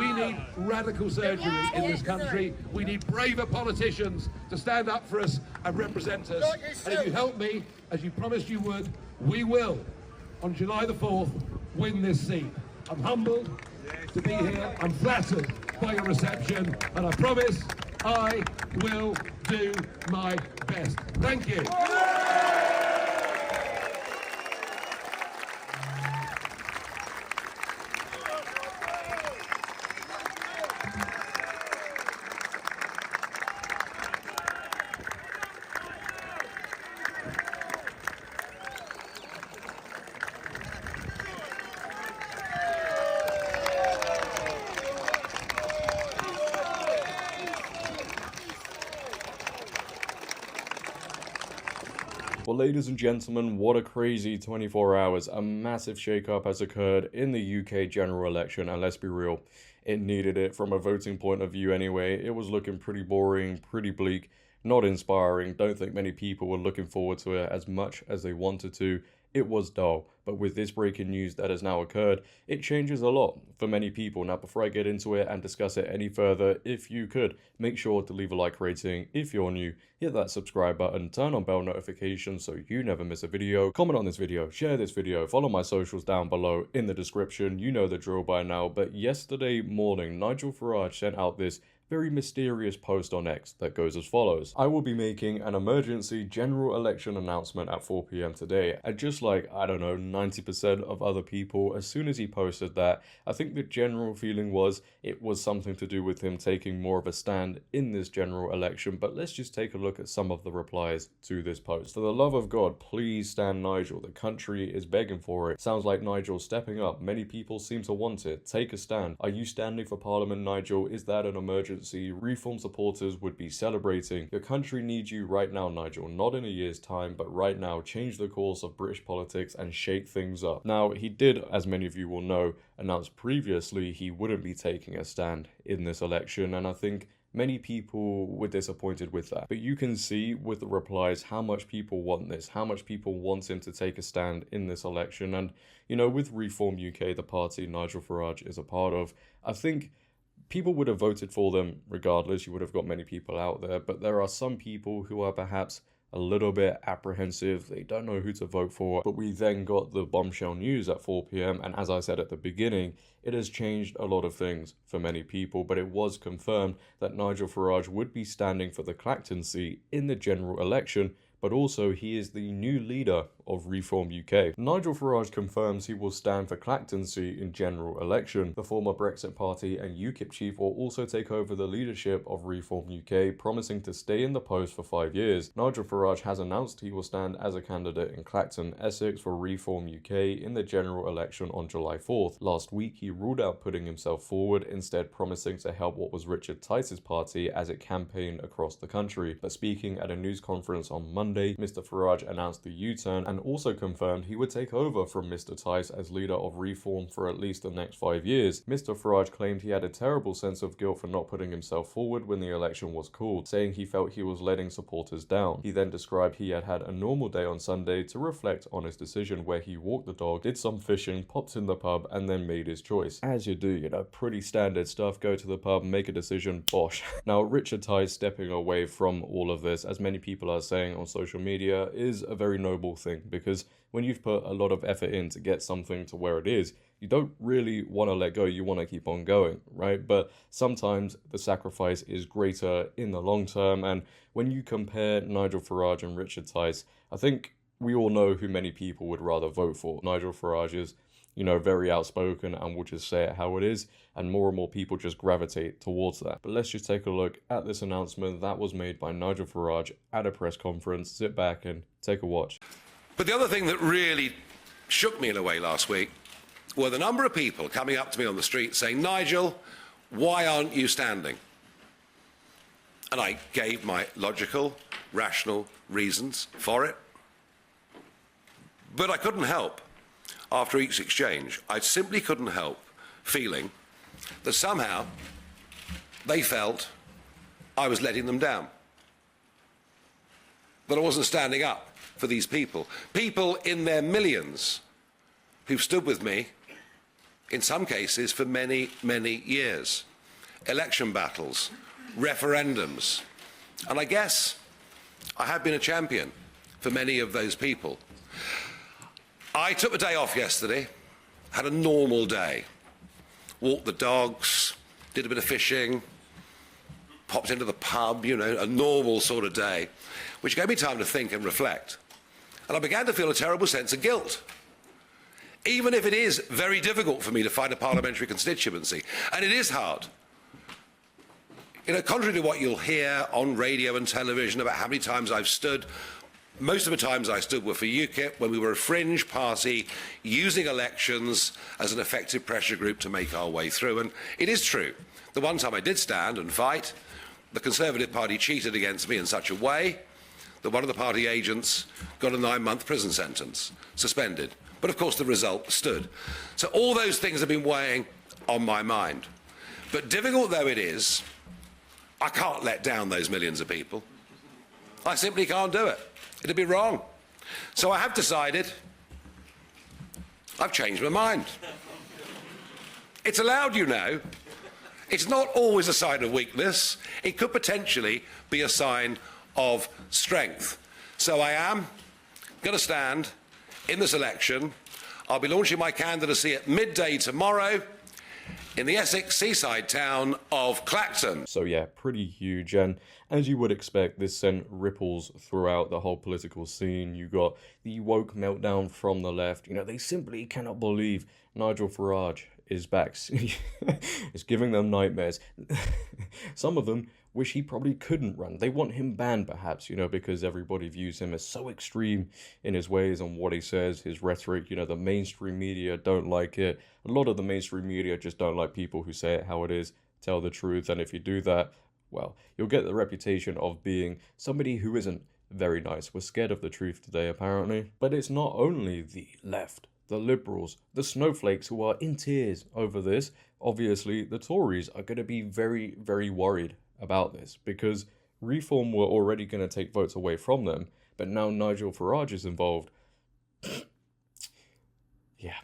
We need radical surgery in this country. We need braver politicians to stand up for us and represent us. And if you help me, as you promised you would, we will, on July the 4th, win this seat. I'm humbled to be here. I'm flattered by your reception, and I promise I will do my best. Thank you. Well, ladies and gentlemen, what a crazy 24 hours. A massive shake-up has occurred in the UK general election, and let's be real, it needed it from a voting point of view anyway. It was looking pretty boring, pretty bleak, not inspiring. Don't think many people were looking forward to it as much as they wanted to. It was dull, but with this breaking news that has now occurred, it changes a lot for many people. Now, before I get into it and discuss it any further, if you could, make sure to leave a like rating. If you're new, hit that subscribe button, turn on bell notifications so you never miss a video, comment on this video, share this video, follow my socials down below in the description. You know the drill by now, but yesterday morning, Nigel Farage sent out this very mysterious post on X that goes as follows. I will be making an emergency general election announcement at 4 PM today. And just like, I don't know, 90% of other people, as soon as he posted that, I think the general feeling was it was something to do with him taking more of a stand in this general election. But let's just take a look at some of the replies to this post. For the love of God, please stand Nigel. The country is begging for it. Sounds like Nigel's stepping up. Many people seem to want it. Take a stand. Are you standing for Parliament, Nigel? Is that an emergency? Reform supporters would be celebrating. Your country needs you right now, Nigel. Not in a year's time, but right now. Change the course of British politics and shake things up. Now, he did, as many of you will know, announce previously he wouldn't be taking a stand in this election, and I think many people were disappointed with that. But you can see with the replies how much people want this, how much people want him to take a stand in this election. And, you know, with Reform UK, the party Nigel Farage is a part of, I think people would have voted for them regardless. You would have got many people out there, but there are some people who are perhaps a little bit apprehensive. They don't know who to vote for. But we then got the bombshell news at 4 PM. And as I said at the beginning, it has changed a lot of things for many people, but it was confirmed that Nigel Farage would be standing for the Clacton seat in the general election, but also he is the new leader of Reform UK. Nigel Farage confirms he will stand for Clacton seat in general election. The former Brexit Party and UKIP chief will also take over the leadership of Reform UK, promising to stay in the post for 5 years. Nigel Farage has announced he will stand as a candidate in Clacton, Essex for Reform UK in the general election on July 4th. Last week, he ruled out putting himself forward, instead promising to help what was Richard Tice's party as it campaigned across the country. But speaking at a news conference on Monday, Mr. Farage announced the U-turn and also confirmed he would take over from Mr. Tice as leader of Reform for at least the next 5 years. Mr. Farage claimed he had a terrible sense of guilt for not putting himself forward when the election was called, saying he felt he was letting supporters down. He then described he had had a normal day on Sunday to reflect on his decision, where he walked the dog, did some fishing, popped in the pub, and then made his choice. As you do, you know, pretty standard stuff. Go to the pub, make a decision, bosh. Now, Richard Tice stepping away from all of this, as many people are saying on social media, is a very noble thing, because when you've put a lot of effort in to get something to where it is, you don't really want to let go, you want to keep on going, right? But sometimes the sacrifice is greater in the long term, and when you compare Nigel Farage and Richard Tice, I think we all know who many people would rather vote for. Nigel Farage is, you know, very outspoken and will just say it how it is, and more people just gravitate towards that. But let's just take a look at this announcement that was made by Nigel Farage at a press conference. Sit back and take a watch. But the other thing that really shook me in a way last week were the number of people coming up to me on the street saying, "Nigel, why aren't you standing?" And I gave my logical, rational reasons for it. But I couldn't help, after each exchange, I simply couldn't help feeling that somehow they felt I was letting them down, that I wasn't standing up for these people in their millions who've stood with me in some cases for many, many years. Election battles, referendums, and I guess I have been a champion for many of those people. I took the day off yesterday, had a normal day, walked the dogs, did a bit of fishing, popped into the pub, you know, a normal sort of day, which gave me time to think and reflect. And I began to feel a terrible sense of guilt. Even if it is very difficult for me to find a parliamentary constituency, and it is hard. You know, contrary to what you'll hear on radio and television about how many times I've stood, most of the times I stood were for UKIP when we were a fringe party using elections as an effective pressure group to make our way through. And it is true. The one time I did stand and fight, the Conservative Party cheated against me in such a way that one of the party agents got a 9-month prison sentence, suspended. But of course the result stood. So all those things have been weighing on my mind. But difficult though it is, I can't let down those millions of people. I simply can't do it. It'd be wrong. So I have decided, I've changed my mind. It's allowed, you know. It's not always a sign of weakness. It could potentially be a sign of strength. So I am going to stand in this election. I'll be launching my candidacy at midday tomorrow in the Essex seaside town of Clacton. So yeah, pretty huge, and as you would expect, this sent ripples throughout the whole political scene. You got the woke meltdown from the left. You know, they simply cannot believe Nigel Farage is back. It's giving them nightmares. Some of them wish he probably couldn't run. They want him banned, perhaps, you know, because everybody views him as so extreme in his ways and what he says, his rhetoric. You know, the mainstream media don't like it. A lot of the mainstream media just don't like people who say it how it is, tell the truth, and if you do that, well, you'll get the reputation of being somebody who isn't very nice. We're scared of the truth today, apparently. But it's not only the left, the liberals, the snowflakes who are in tears over this. Obviously, the Tories are going to be very, very worried about this because Reform were already going to take votes away from them, but now Nigel Farage is involved. Yeah,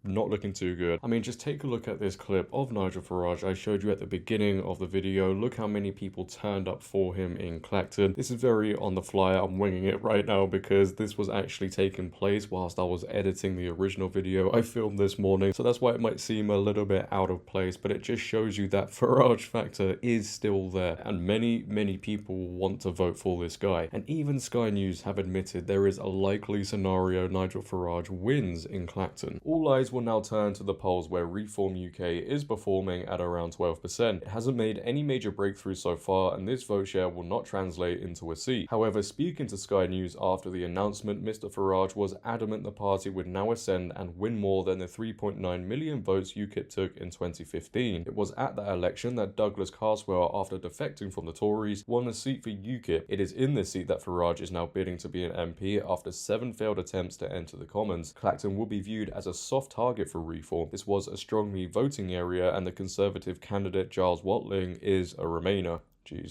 not looking too good. I mean, just take a look at this clip of Nigel Farage I showed you at the beginning of the video. Look how many people turned up for him in Clacton. This is very on the fly. I'm winging it right now because this was actually taking place whilst I was editing the original video I filmed this morning. So that's why it might seem a little bit out of place, but it just shows you that Farage factor is still there. And many, many people want to vote for this guy. And even Sky News have admitted there is a likely scenario Nigel Farage wins in Clacton. All eyes will now turn to the polls where Reform UK is performing at around 12%. It hasn't made any major breakthroughs so far, and this vote share will not translate into a seat. However, speaking to Sky News after the announcement, Mr. Farage was adamant the party would now ascend and win more than the 3.9 million votes UKIP took in 2015. It was at that election that Douglas Carswell, after defecting from the Tories, won a seat for UKIP. It is in this seat that Farage is now bidding to be an MP after 7 failed attempts to enter the Commons. Clacton will be viewed as a soft target for Reform. This was a strongly voting area, and the Conservative candidate Giles Watling is a Remainer.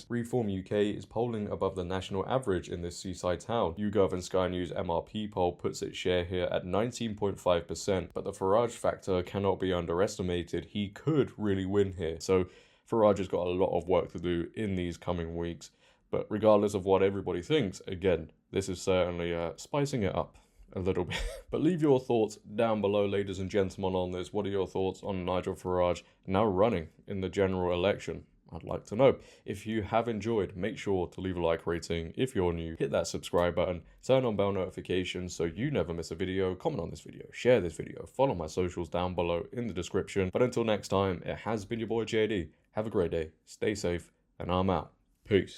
Reform UK is polling above the national average in this seaside town. YouGov and Sky News MRP poll puts its share here at 19.5%, but the Farage factor cannot be underestimated. He could really win here. So Farage has got a lot of work to do in these coming weeks. But regardless of what everybody thinks, again, this is certainly spicing it up a little bit. But leave your thoughts down below, ladies and gentlemen, on this. What are your thoughts on Nigel Farage now running in the general election? I'd like to know. If you have enjoyed, make sure to leave a like rating. If you're new, hit that subscribe button, turn on bell notifications so you never miss a video, comment on this video, share this video, follow my socials down below in the description. But until next time, it has been your boy JD. Have a great day, stay safe, and I'm out. Peace.